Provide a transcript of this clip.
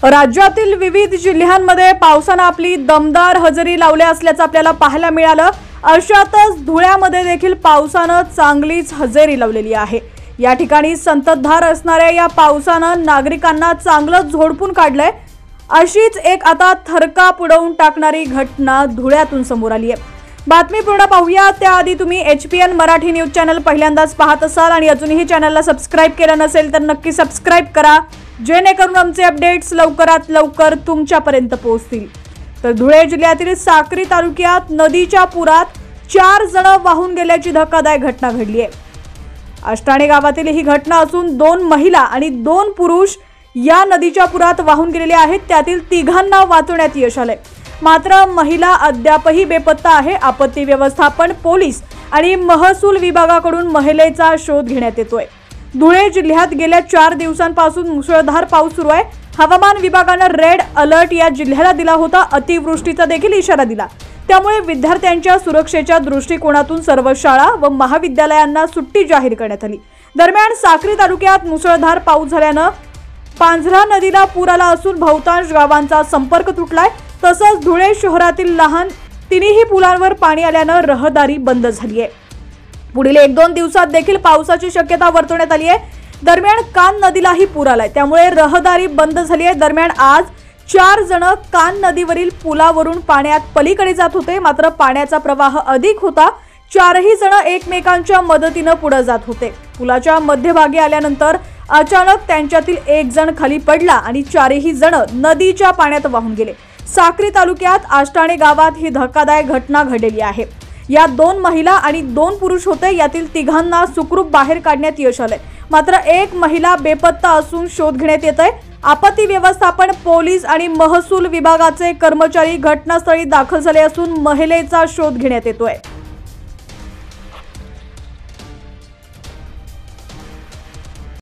राज्यातील विविध जिल्ह्यांमध्ये पावसाने आपली दमदार हजेरी लावली असल्याचं आपल्याला पाहायला मिळालं। अशातच धुळ्यामध्ये देखील पावसाने चांगलीच हजेरी लावलेली आहे। या ठिकाणी संततधार असणाऱ्या या पावसाने नागरिकांना चांगलंच झोडपून काढलंय। अशीच एक आता थरकाप उडवून टाकणारी घटना धुळ्यातून समोर आली आहे। बातमी पूर्ण पाहूया त्याआधी तुम्ही HPN मराठी न्यूज चॅनल पहिल्यांदाच पाहत असाल आणि अजूनही चॅनलला सबस्क्राइब केलं नसेल तर नक्की सबस्क्राइब करा, जेणेकरून आमचे अपडेट्स लवकरात लवकर तुमच्यापर्यंत पोहोचतील। तर धुळे जिल्ह्यातील साक्री तालुक्यात नदीच्या पुरात 4 जण वाहून गेल्याची धक्कादायक घटना घडली आहे। आष्टाणे गावातील ही घटना असून 2 महिला आणि 2 पुरुष या नदीच्या पुरात वाहून गेलेले आहेत। त्यातील 3घांना वाचवण्यात यश आले, मात्र महिला अद्यापही बेपत्ता आहे। आपत्ती व्यवस्थापन, पोलीस आणि महसूल विभागाकडून महिलेचा शोध घेण्यात येतोय। धुळे जिल्ह्यात गेल्या 4 दिवसांपासून मुसळधार पाऊस सुरू आहे। हवामान विभागाने रेड अलर्ट या जिल्ह्याला दिला होता। अतिवृष्टीचा देखील इशारा दिला, त्यामुळे विद्यार्थ्यांच्या सुरक्षेच्या दृष्टिकोनातून सर्व शाळा व महाविद्यालयांना सुट्टी जाहीर करण्यात आली। दरम्यान साक्री तालुक्यात मुसळधार पाऊस झाल्याने पांझरा नदीला पूर आला असून बहुतांश गावांचा संपर्क तुटलाय। तसंच धुळे शहरातील लहान तिन्ही पुलांवर पाणी आल्याने रहदारी बंद झाली आहे। पुढील 1-2 दिवसात देखील पावसाची शक्यता वर्तवण्यात आली आहे। दरम्यान कान नदीलाही पूर आलाय, त्यामुळे रहदारी बंद झाली आहे। दरम्यान आज 4 जण कान नदीवरील पुलावरून पाण्यात पलीकडे जात होते, मात्र पाण्याचा प्रवाह अधिक होता। 4ही जण एकमेकांच्या मदतीने पुढे जात होते। पुलाच्या मध्यभागी आल्यानंतर अचानक त्यांच्यातील 1 जण खाली पडला आणि 4ही जण नदीच्या पाण्यात वाहून गेले। साक्री तालुक्यात आष्टाणे गावात ही धक्कादायक घटना घडली आहे। या 2 महिला आणि 2 पुरुष होते। यातील 3घांना सुखरूप बाहेर काढण्यात यश आले, मात्र 1 महिला बेपत्ता असून शोध घेण्यात येत आहे। आपत्ती व्यवस्थापन, पोलीस आणि महसूल विभागाचे कर्मचारी घटनास्थळी दाखल झाले असून महिलेचा शोध घेण्यात येतोय।